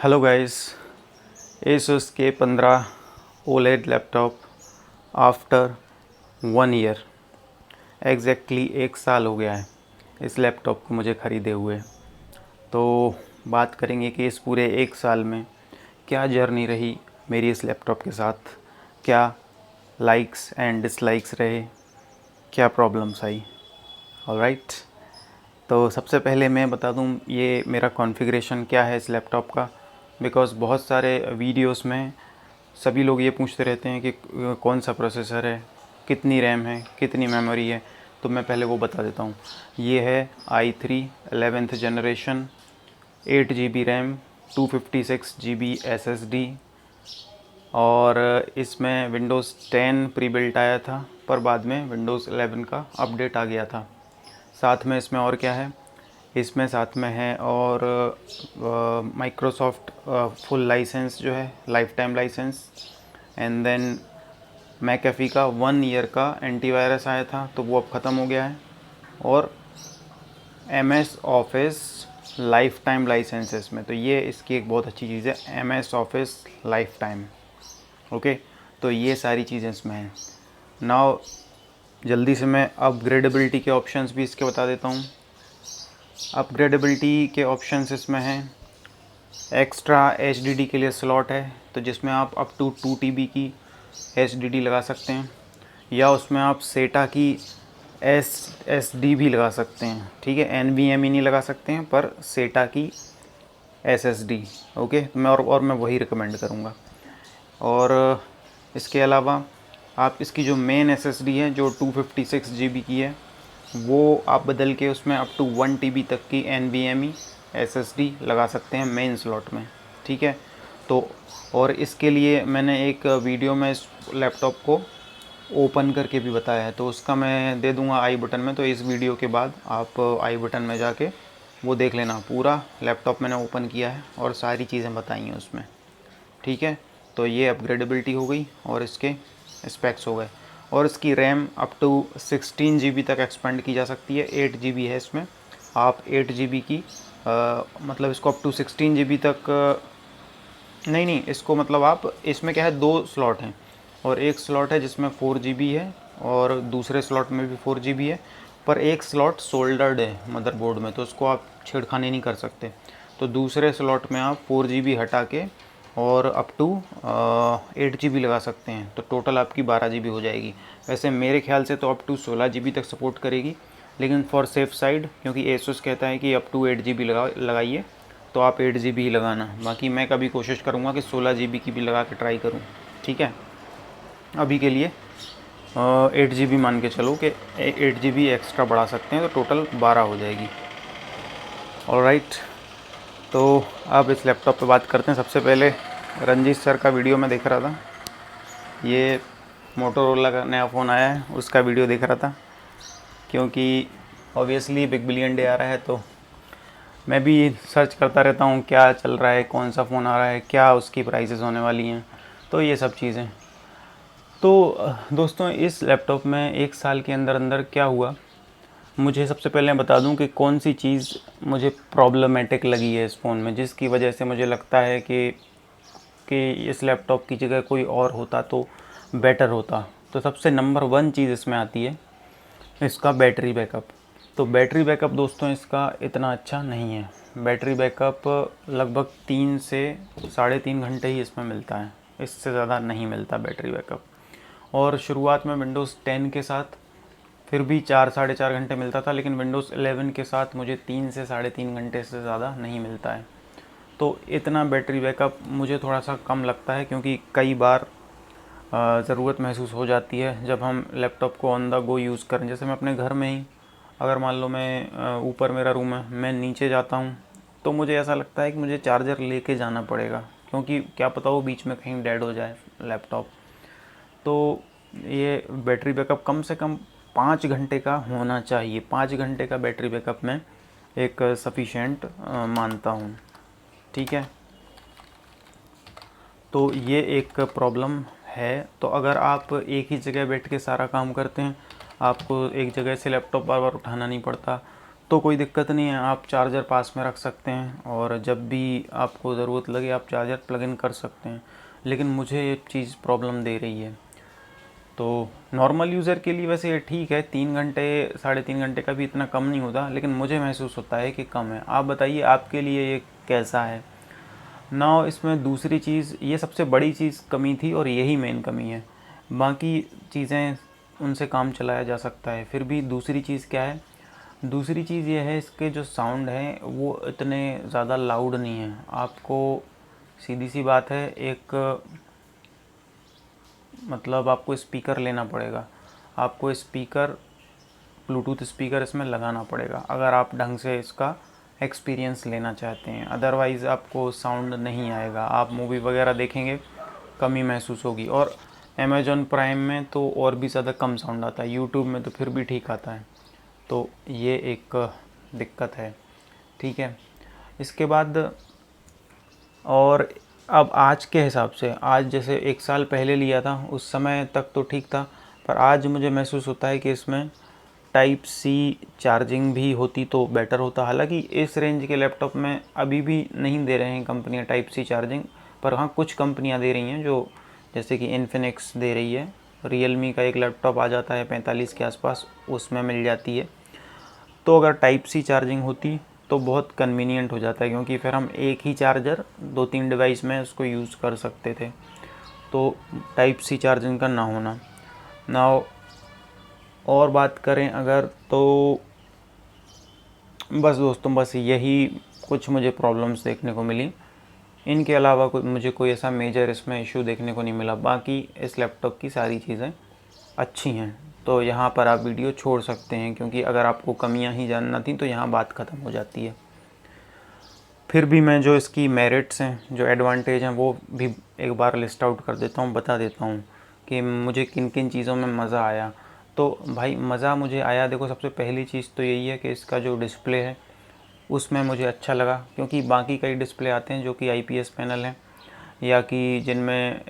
Hello guys, Asus K15 OLED laptop after 1 year exactly 1 साल हो गया है इस लैपटॉप को मुझे ख़रीदे हुए। तो बात करेंगे कि इस पूरे 1 साल में क्या जर्नी रही मेरी इस लैपटॉप के साथ, क्या लाइक्स एंड डिसलाइक्स रहे, क्या प्रॉब्लम्स आई। ऑलराइट, तो सबसे पहले मैं बता दूं ये मेरा कॉन्फ़िगरेशन क्या है इस लैपटॉप का। बिकॉज़ बहुत सारे वीडियोस में सभी लोग ये पूछते रहते हैं कि कौन सा प्रोसेसर है, कितनी रैम है, कितनी मेमोरी है। तो मैं पहले वो बता देता हूँ। ये है i3 11th generation, 8 GB RAM, 256 GB SSD, और इसमें विंडोज़ 10 प्री बिल्ट आया था, पर बाद में विंडोज़ 11 का अपडेट आ गया था। साथ में इसमें और क्या है, इसमें साथ में है और माइक्रोसॉफ्ट फुल लाइसेंस जो है, lifetime license. And then McAfee का 1 ईयर का एंटीवायरस आया था, तो वो अब ख़त्म हो गया है। और MS office lifetime licences में, तो ये इसकी एक बहुत अच्छी चीज़ है, MS office life time. Okay, तो ये सारी चीज़ें इसमें हैं। नाउ जल्दी से मैं अपग्रेडेबिलिटी के ऑप्शंस भी इसके बता देता हूँ। अपग्रेडेबिलिटी के ऑप्शंस इसमें हैं, एक्स्ट्रा HDD के लिए स्लॉट है, तो जिसमें आप अप टू 2 TB की HDD लगा सकते हैं, या उसमें आप सेटा की SSD भी लगा सकते हैं। ठीक है, NVMe नहीं लगा सकते हैं, पर सेटा की SSD। ओके, मैं वही रिकमेंड करूँगा। और इसके अलावा आप इसकी जो मेन SSD है, जो 256 GB की है, वो आप बदल के उसमें अप टू 1 TB तक की NVMe SSD लगा सकते हैं मेन स्लॉट में। ठीक है, तो और इसके लिए मैंने एक वीडियो में इस लैपटॉप को ओपन करके भी बताया है, तो उसका मैं दे दूंगा आई बटन में। तो इस वीडियो के बाद आप आई बटन में जाके वो देख लेना, पूरा लैपटॉप मैंने ओपन किया है और सारी चीज़ें बताई हैं उसमें। ठीक है, तो ये अपग्रेडेबिलिटी हो गई और इसके स्पेक्स हो गए। और इसकी रैम अप टू 16 GB तक एक्सपेंड की जा सकती है। 8 GB है इसमें, आप 8 GB की मतलब इसको अप टू 16 GB तक नहीं, इसको मतलब आप, इसमें क्या है, 2 स्लॉट हैं, और एक स्लॉट है जिसमें 4 GB है और दूसरे स्लॉट में भी 4 GB है, पर एक स्लॉट सोल्डर्ड है मदरबोर्ड में, तो उसको आप छेड़खानी नहीं कर सकते। तो दूसरे स्लॉट में आप 4 GB हटा के और अप टू 8 GB लगा सकते हैं, तो टोटल आपकी 12 GB हो जाएगी। वैसे मेरे ख्याल से तो अप टू 16 GB तक सपोर्ट करेगी, लेकिन फॉर सेफ साइड, क्योंकि एसोस कहता है कि अप टू 8 GB लगाइए, तो आप 8 GB ही लगाना। बाकी मैं कभी कोशिश करूँगा कि 16 GB की भी लगा के ट्राई करूँ। ठीक है, अभी के लिए 8 GB मान के चलो कि 8 GB एक्स्ट्रा बढ़ा सकते हैं, तो टोटल 12 हो जाएगी। ऑलराइट, तो अब इस लैपटॉप पे बात करते हैं। सबसे पहले रंजीत सर का वीडियो मैं देख रहा था, ये मोटोरोला का नया फ़ोन आया है, उसका वीडियो देख रहा था, क्योंकि ऑब्वियसली बिग बिलियन डे आ रहा है, तो मैं भी सर्च करता रहता हूँ क्या चल रहा है, कौन सा फ़ोन आ रहा है, क्या उसकी प्राइसेस होने वाली हैं, तो ये सब चीज़ें। तो दोस्तों, इस लैपटॉप में 1 साल के अंदर अंदर क्या हुआ, मुझे सबसे पहले बता दूं कि कौन सी चीज़ मुझे प्रॉब्लमेटिक लगी है इस फ़ोन में, जिसकी वजह से मुझे लगता है कि इस लैपटॉप की जगह कोई और होता तो बेटर होता। तो सबसे नंबर 1 चीज़ इसमें आती है इसका बैटरी बैकअप। तो बैटरी बैकअप दोस्तों इसका इतना अच्छा नहीं है। बैटरी बैकअप लगभग 3 से 3.5 घंटे ही इसमें मिलता है, इससे ज़्यादा नहीं मिलता बैटरी बैकअप। और शुरुआत में विंडोज़ 10 के साथ फिर भी 4-4.5 घंटे मिलता था, लेकिन विंडोज़ 11 के साथ मुझे 3 से 3.5 घंटे से ज़्यादा नहीं मिलता है। तो इतना बैटरी बैकअप मुझे थोड़ा सा कम लगता है, क्योंकि कई बार ज़रूरत महसूस हो जाती है जब हम लैपटॉप को ऑन द गो यूज़ करें। जैसे मैं अपने घर में ही, अगर मान लो मैं ऊपर मेरा रूम है, मैं नीचे जाता हूँ, तो मुझे ऐसा लगता है कि मुझे चार्जर लेके जाना पड़ेगा, क्योंकि क्या पता वो बीच में कहीं डेड हो जाए लैपटॉप। तो ये बैटरी बैकअप कम से कम 5 घंटे का होना चाहिए। 5 घंटे का बैटरी बैकअप मैं एक सफिशेंट मानता हूँ। ठीक है, तो ये एक प्रॉब्लम है। तो अगर आप एक ही जगह बैठ के सारा काम करते हैं, आपको एक जगह से लैपटॉप बार बार उठाना नहीं पड़ता, तो कोई दिक्कत नहीं है, आप चार्जर पास में रख सकते हैं और जब भी आपको ज़रूरत लगे आप चार्जर प्लग इन कर सकते हैं। लेकिन मुझे ये चीज़ प्रॉब्लम दे रही है। तो नॉर्मल यूज़र के लिए वैसे ये ठीक है, 3 घंटे 3.5 घंटे का भी इतना कम नहीं होता, लेकिन मुझे महसूस होता है कि कम है। आप बताइए आपके लिए ये कैसा है ना। इसमें दूसरी चीज़, ये सबसे बड़ी चीज़ कमी थी और यही मेन कमी है। बाकी चीज़ें उनसे काम चलाया जा सकता है। फिर भी दूसरी चीज़ क्या है, दूसरी चीज़ ये है इसके जो साउंड हैं वो इतने ज़्यादा लाउड नहीं हैं। आपको सीधी सी बात है, एक मतलब आपको स्पीकर लेना पड़ेगा, आपको स्पीकर ब्लूटूथ स्पीकर इसमें लगाना पड़ेगा अगर आप ढंग से इसका एक्सपीरियंस लेना चाहते हैं। अदरवाइज़ आपको साउंड नहीं आएगा, आप मूवी वगैरह देखेंगे कमी महसूस होगी। और अमेज़ॉन प्राइम में तो और भी ज़्यादा कम साउंड आता है, यूट्यूब में तो फिर भी ठीक आता है। तो ये एक दिक्कत है, ठीक है। इसके बाद और अब आज के हिसाब से, आज जैसे 1 साल पहले लिया था उस समय तक तो ठीक था, पर आज मुझे महसूस होता है कि इसमें टाइप सी चार्जिंग भी होती तो बेटर होता। हालांकि इस रेंज के लैपटॉप में अभी भी नहीं दे रहे हैं कंपनियां टाइप सी चार्जिंग, पर हाँ कुछ कंपनियां दे रही हैं, जो जैसे कि इन्फिनिक्स दे रही है। रियलमी का एक लैपटॉप आ जाता है 45 के आसपास, उसमें मिल जाती है। तो अगर टाइप सी चार्जिंग होती तो बहुत कन्वीनियंट हो जाता है, क्योंकि फिर हम एक ही चार्जर 2-3 डिवाइस में उसको यूज़ कर सकते थे। तो टाइप सी चार्जिंग का ना होना ना। और बात करें अगर, तो बस दोस्तों, बस यही कुछ मुझे प्रॉब्लम्स देखने को मिली। इनके अलावा मुझे कोई ऐसा मेजर इसमें इशू देखने को नहीं मिला। बाकी इस लैपटॉप की सारी चीज़ें अच्छी हैं। तो यहाँ पर आप वीडियो छोड़ सकते हैं, क्योंकि अगर आपको कमियाँ ही जानना थी तो यहाँ बात ख़त्म हो जाती है। फिर भी मैं जो इसकी मेरिट्स हैं, जो एडवांटेज हैं, वो भी एक बार लिस्ट आउट कर देता हूँ, बता देता हूँ कि मुझे किन किन चीज़ों में मज़ा आया। तो भाई मज़ा मुझे आया, देखो सबसे पहली चीज़ तो यही है कि इसका जो डिस्प्ले है उसमें मुझे अच्छा लगा, क्योंकि बाकी कई डिस्प्ले आते हैं जो कि आईपीएस पैनल हैं, या कि जिनमें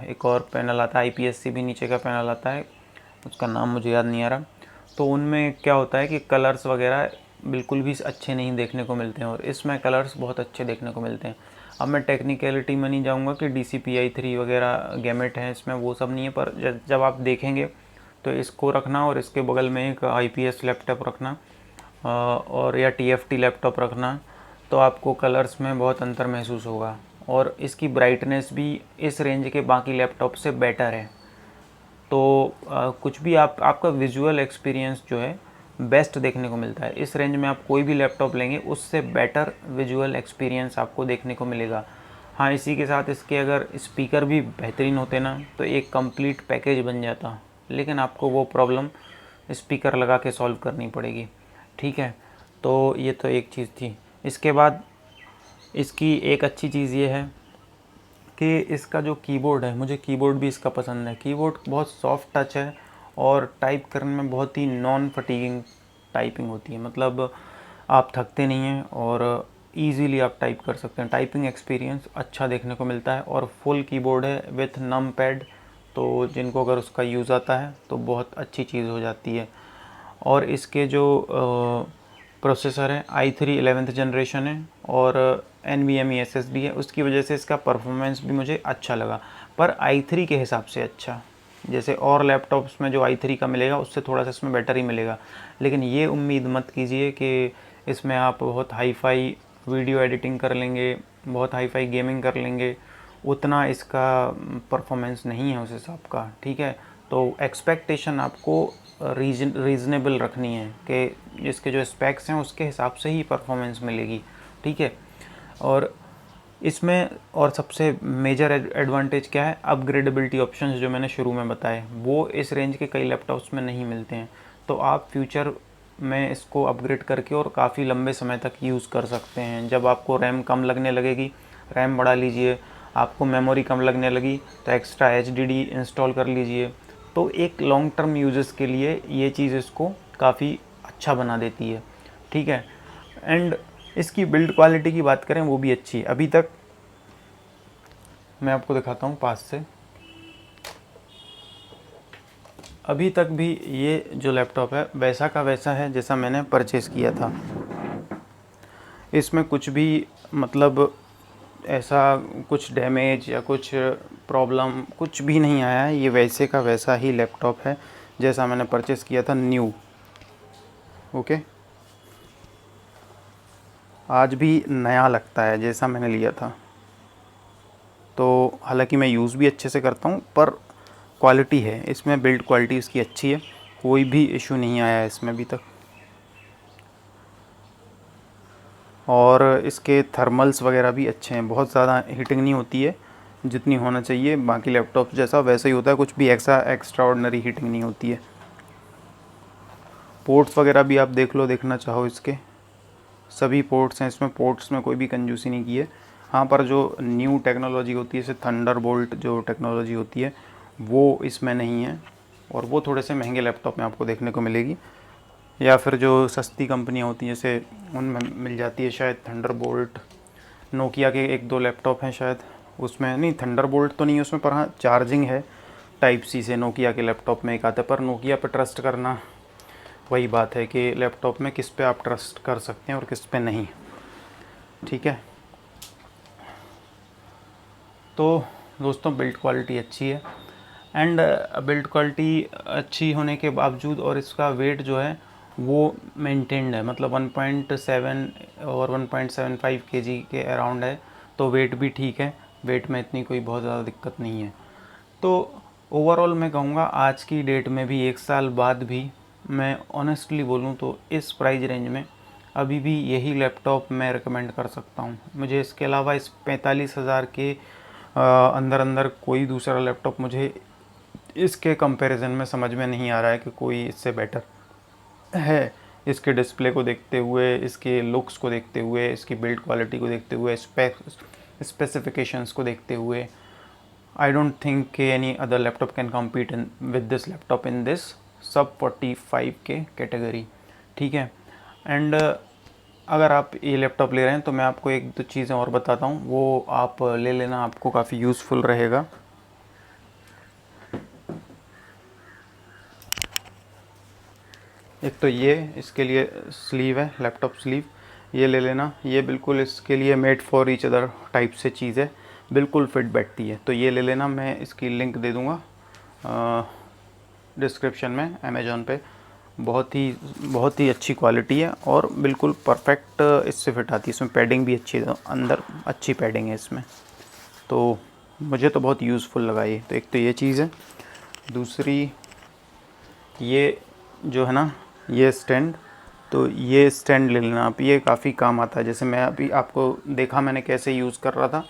एक और पैनल आता है आईपीएस से भी नीचे का पैनल आता है, उसका नाम मुझे याद नहीं आ रहा। तो उनमें क्या होता है कि कलर्स वगैरह बिल्कुल भी अच्छे नहीं देखने को मिलते हैं, और इसमें कलर्स बहुत अच्छे देखने को मिलते हैं। अब मैं टेक्निकलिटी में नहीं जाऊंगा कि DCI-3 वगैरह गैमेट हैं इसमें, वो सब नहीं है। पर जब आप देखेंगे तो इसको रखना और इसके बगल में एक आईपीएस लैपटॉप रखना और या TFT लैपटॉप रखना, तो आपको कलर्स में बहुत अंतर महसूस होगा। और इसकी ब्राइटनेस भी इस रेंज के बाकी लैपटॉप से बेटर है। तो कुछ भी आपका विजुअल एक्सपीरियंस जो है बेस्ट देखने को मिलता है। इस रेंज में आप कोई भी लैपटॉप लेंगे उससे बेटर विजुअल एक्सपीरियंस आपको देखने को मिलेगा। हाँ, इसी के साथ इसके अगर स्पीकर भी बेहतरीन होते ना तो एक कंप्लीट पैकेज बन जाता, लेकिन आपको वो प्रॉब्लम स्पीकर लगा के सॉल्व करनी पड़ेगी, ठीक है। तो ये तो एक चीज़ थी। इसके बाद इसकी एक अच्छी चीज़ ये है कि इसका जो कीबोर्ड है, मुझे कीबोर्ड भी इसका पसंद है। कीबोर्ड बहुत सॉफ्ट टच है और टाइप करने में बहुत ही नॉन फटीगिंग टाइपिंग होती है, मतलब आप थकते नहीं हैं और इजीली आप टाइप कर सकते हैं। टाइपिंग एक्सपीरियंस अच्छा देखने को मिलता है और फुल कीबोर्ड है विथ नम पैड, तो जिनको अगर उसका यूज़ आता है तो बहुत अच्छी चीज़ हो जाती है। और इसके जो प्रोसेसर है i3 11th जनरेशन है और NVMe SSD है, उसकी वजह से इसका परफॉर्मेंस भी मुझे अच्छा लगा, पर i3 के हिसाब से अच्छा। जैसे और लैपटॉप्स में जो i3 का मिलेगा उससे थोड़ा सा इसमें बेटर ही मिलेगा, लेकिन ये उम्मीद मत कीजिए कि इसमें आप बहुत हाई फाई वीडियो एडिटिंग कर लेंगे, बहुत हाई फाई गेमिंग कर लेंगे। उतना इसका परफॉर्मेंस नहीं है उस हिसाब का, ठीक है। तो एक्सपेक्टेशन आपको रीज़नेबल रखनी है कि इसके जो स्पेक्स हैं उसके हिसाब से ही परफॉर्मेंस मिलेगी, ठीक है। और इसमें और सबसे मेजर एडवांटेज क्या है, अपग्रेडेबिलिटी ऑप्शंस जो मैंने शुरू में बताए वो इस रेंज के कई लैपटॉप्स में नहीं मिलते हैं। तो आप फ्यूचर में इसको अपग्रेड करके और काफ़ी लंबे समय तक यूज़ कर सकते हैं। जब आपको रैम कम लगने लगेगी, रैम बढ़ा लीजिए। आपको मेमोरी कम लगने लगी तो एक्स्ट्रा HDD इंस्टॉल कर लीजिए। तो एक लॉन्ग टर्म यूजेस के लिए ये चीज़ इसको काफ़ी अच्छा बना देती है, ठीक है। एंड इसकी बिल्ड क्वालिटी की बात करें वो भी अच्छी है। अभी तक मैं आपको दिखाता हूँ पास से, अभी तक भी ये जो लैपटॉप है वैसा का वैसा है जैसा मैंने परचेज़ किया था। इसमें कुछ भी मतलब ऐसा कुछ डैमेज या कुछ प्रॉब्लम कुछ भी नहीं आया है। ये वैसे का वैसा ही लैपटॉप है जैसा मैंने परचेज़ किया था न्यू। ओके, आज भी नया लगता है जैसा मैंने लिया था। तो हालांकि मैं यूज़ भी अच्छे से करता हूँ, पर क्वालिटी है इसमें, बिल्ड क्वालिटी इसकी अच्छी है, कोई भी इशू नहीं आया है इसमें अभी तक। और इसके थर्मल्स वगैरह भी अच्छे हैं, बहुत ज़्यादा हीटिंग नहीं होती है जितनी होना चाहिए। बाकी लैपटॉप जैसा वैसा ही होता है, कुछ भी एक्स्ट्रा ऑर्डिनरी हीटिंग नहीं होती है। पोर्ट्स वगैरह भी आप देख लो, देखना चाहो इसके सभी पोर्ट्स हैं इसमें, पोर्ट्स में कोई भी कंजूसी नहीं की है। हाँ, पर जो न्यू टेक्नोलॉजी होती है, जैसे थंडरबोल्ट जो टेक्नोलॉजी होती है वो इसमें नहीं है, और वो थोड़े से महंगे लैपटॉप में आपको देखने को मिलेगी, या फिर जो सस्ती कंपनियाँ होती हैं जैसे उनमें मिल जाती है शायद थंडरबोल्ट। नोकिया के एक दो लैपटॉप हैं शायद, उसमें नहीं थंडरबोल्ट तो नहीं है उसमें, पर हाँ चार्जिंग है टाइप सी से नोकिया के लैपटॉप में एक आता है। पर नोकिया पे ट्रस्ट करना वही बात है कि लैपटॉप में किस पे आप ट्रस्ट कर सकते हैं और किस पे नहीं, ठीक है। तो दोस्तों बिल्ड क्वालिटी अच्छी है, एंड बिल्ड क्वालिटी अच्छी होने के बावजूद और इसका वेट जो है वो मेंटेन्ड है, मतलब 1.7 और 1.75 केजी के अराउंड है। तो वेट भी ठीक है, वेट में इतनी कोई बहुत ज़्यादा दिक्कत नहीं है। तो ओवरऑल मैं कहूँगा आज की डेट में भी, 1 साल बाद भी, मैं ऑनेस्टली बोलूँ तो इस प्राइस रेंज में अभी भी यही लैपटॉप मैं रिकमेंड कर सकता हूँ। मुझे इसके अलावा इस 45,000 के अंदर अंदर कोई दूसरा लैपटॉप मुझे इसके कंपैरिजन में समझ में नहीं आ रहा है कि कोई इससे बेटर है। इसके डिस्प्ले को देखते हुए, इसके लुक्स को देखते हुए, इसकी बिल्ड क्वालिटी को देखते हुए, स्पेसिफिकेशंस को देखते हुए, I don't think any other laptop can compete in with this laptop in this सब 45 के कैटेगरी, ठीक है। एंड अगर आप ये लैपटॉप ले रहे हैं तो मैं आपको एक दो चीज़ें और बताता हूँ, वो आप ले लेना, आपको काफ़ी यूज़फुल रहेगा। एक तो ये इसके लिए स्लीव है, लैपटॉप स्लीव, ये ले लेना। ये बिल्कुल इसके लिए made for each other type से चीज़ है, बिल्कुल फिट बैठती है, तो ये ले लेना। मैं इसकी लिंक दे दूँगा डिस्क्रिप्शन में, अमेज़ॉन पे। बहुत ही अच्छी क्वालिटी है और बिल्कुल परफेक्ट इससे फिट आती है। इसमें पैडिंग भी अच्छी है, अंदर अच्छी पैडिंग है इसमें, तो मुझे तो बहुत यूज़फुल लगा ये। तो एक तो ये चीज़ है, दूसरी ये जो है ना ये स्टैंड, तो ये स्टैंड ले लेना आप, ये काफ़ी काम आता है। जैसे मैं अभी आपको देखा मैंने कैसे यूज़ कर रहा था,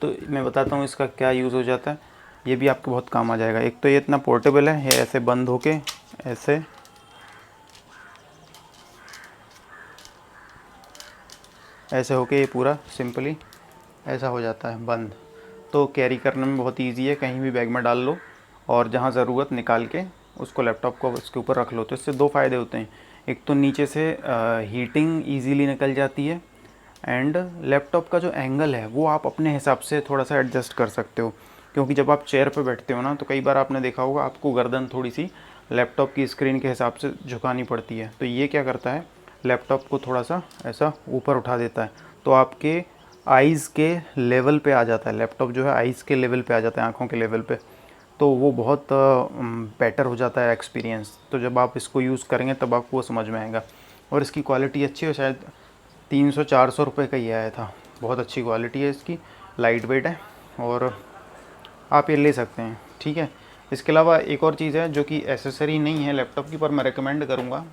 तो मैं बताता हूँ इसका क्या यूज़ हो जाता है। ये भी आपको बहुत काम आ जाएगा। एक तो ये इतना पोर्टेबल है, ये ऐसे बंद होके ऐसे होके ये पूरा सिंपली ऐसा हो जाता है बंद। तो कैरी करने में बहुत ईजी है, कहीं भी बैग में डाल लो और जहाँ ज़रूरत निकाल के उसको लैपटॉप को उसके ऊपर रख लो। तो इससे दो फ़ायदे होते हैं, एक तो नीचे से हीटिंग ईजीली निकल जाती है, एंड लैपटॉप का जो एंगल है वो आप अपने हिसाब से थोड़ा सा एडजस्ट कर सकते हो। क्योंकि जब आप चेयर पे बैठते हो ना, तो कई बार आपने देखा होगा आपको गर्दन थोड़ी सी लैपटॉप की स्क्रीन के हिसाब से झुकानी पड़ती है। तो ये क्या करता है, लैपटॉप को थोड़ा सा ऐसा ऊपर उठा देता है, तो आपके आइज़ के लेवल पे आ जाता है लैपटॉप, जो है आइज़ के लेवल पे आ जाता है, आँखों के लेवल पे। तो वो बहुत बेटर हो जाता है एक्सपीरियंस। तो जब आप इसको यूज़ करेंगे तब आपको वो समझ में आएगा। और इसकी क्वालिटी अच्छी है, शायद 300-400 रुपये का ही आया था। बहुत अच्छी क्वालिटी है इसकी, लाइट वेट है, और आप ये ले सकते हैं, ठीक है। इसके अलावा एक और चीज़ है जो कि एसेसरी नहीं है लैपटॉप की, पर मैं रिकमेंड करूँगा।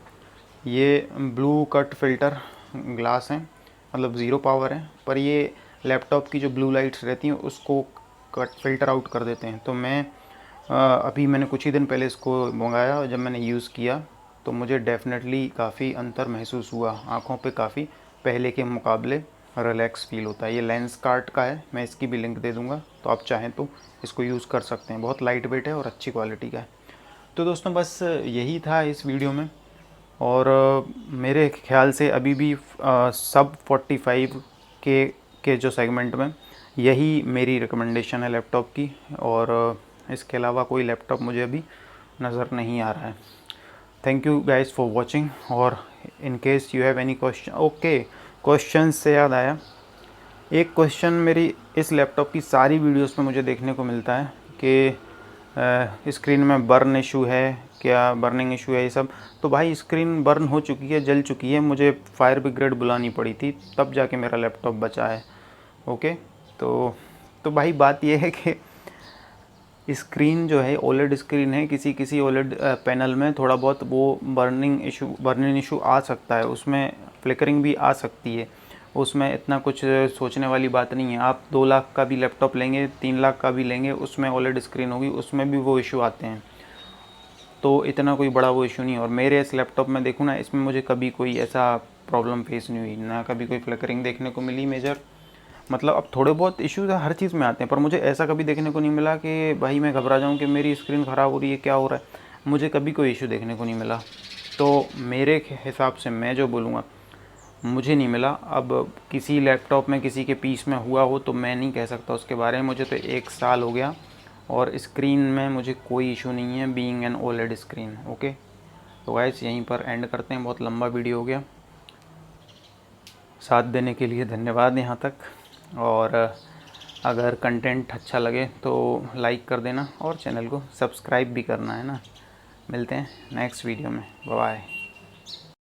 ये ब्लू कट फ़िल्टर ग्लास हैं, मतलब ज़ीरो पावर है, पर ये लैपटॉप की जो ब्लू लाइट्स रहती हैं उसको फ़िल्टर आउट कर देते हैं। तो मैं अभी मैंने कुछ ही दिन पहले इसको मंगाया, और जब मैंने यूज़ किया तो मुझे डेफ़िनेटली काफ़ी अंतर महसूस हुआ। आँखों पे काफ़ी पहले के मुकाबले रिलैक्स फ़ील होता है। ये लेंसकार्ट का है, मैं इसकी भी लिंक दे दूँगा, तो आप चाहें तो इसको यूज़ कर सकते हैं। बहुत लाइट वेट है और अच्छी क्वालिटी का है। तो दोस्तों बस यही था इस वीडियो में, और मेरे ख्याल से अभी भी सब 45 के जो सेगमेंट में यही मेरी रिकमेंडेशन है लैपटॉप की। और इसके अलावा कोई लैपटॉप मुझे अभी नज़र नहीं आ रहा है। Thank you guys for watching. और in case you have any question, okay, question से याद आया, एक क्वेश्चन मेरी इस लैपटॉप की सारी वीडियोस में मुझे देखने को मिलता है कि स्क्रीन में बर्न इशू है, क्या बर्निंग इशू है ये सब। तो भाई स्क्रीन बर्न हो चुकी है, जल चुकी है, मुझे फायर ब्रिगेड बुलानी पड़ी थी तब जाके मेरा लैपटॉप बचा है। ओके, तो भाई बात ये है कि स्क्रीन जो है ओलेड स्क्रीन है, किसी ओलेड पैनल में थोड़ा बहुत वो बर्निंग इशू आ सकता है, उसमें फ्लिकरिंग भी आ सकती है, उसमें इतना कुछ सोचने वाली बात नहीं है। आप 2 लाख का भी लैपटॉप लेंगे, 3 लाख का भी लेंगे, उसमें ओलेड स्क्रीन होगी, उसमें भी वो इशू आते हैं, तो इतना कोई बड़ा वो इशू नहीं है। और मेरे इस लैपटॉप में देखूँ ना, इसमें मुझे कभी कोई ऐसा प्रॉब्लम फेस नहीं हुई, ना कभी कोई फ्लिकरिंग देखने को मिली मेजर। मतलब अब थोड़े बहुत इश्यूज़ हर चीज़ में आते हैं, पर मुझे ऐसा कभी देखने को नहीं मिला कि भाई मैं घबरा जाऊँ कि मेरी स्क्रीन ख़राब हो रही है, क्या हो रहा है। मुझे कभी कोई इशू देखने को नहीं मिला, तो मेरे हिसाब से मैं जो बोलूँगा, मुझे नहीं मिला। अब किसी लैपटॉप में किसी के पीस में हुआ हो तो मैं नहीं कह सकता उसके बारे में। मुझे तो 1 साल हो गया और स्क्रीन में मुझे कोई इशू नहीं है, being an OLED screen. Okay, तो गाइस यहीं पर एंड करते हैं, बहुत लंबा वीडियो हो गया। साथ देने के लिए धन्यवाद यहाँ तक, और अगर कंटेंट अच्छा लगे तो लाइक कर देना और चैनल को सब्सक्राइब भी करना है ना। मिलते हैं नेक्स्ट वीडियो में, बाय बाय।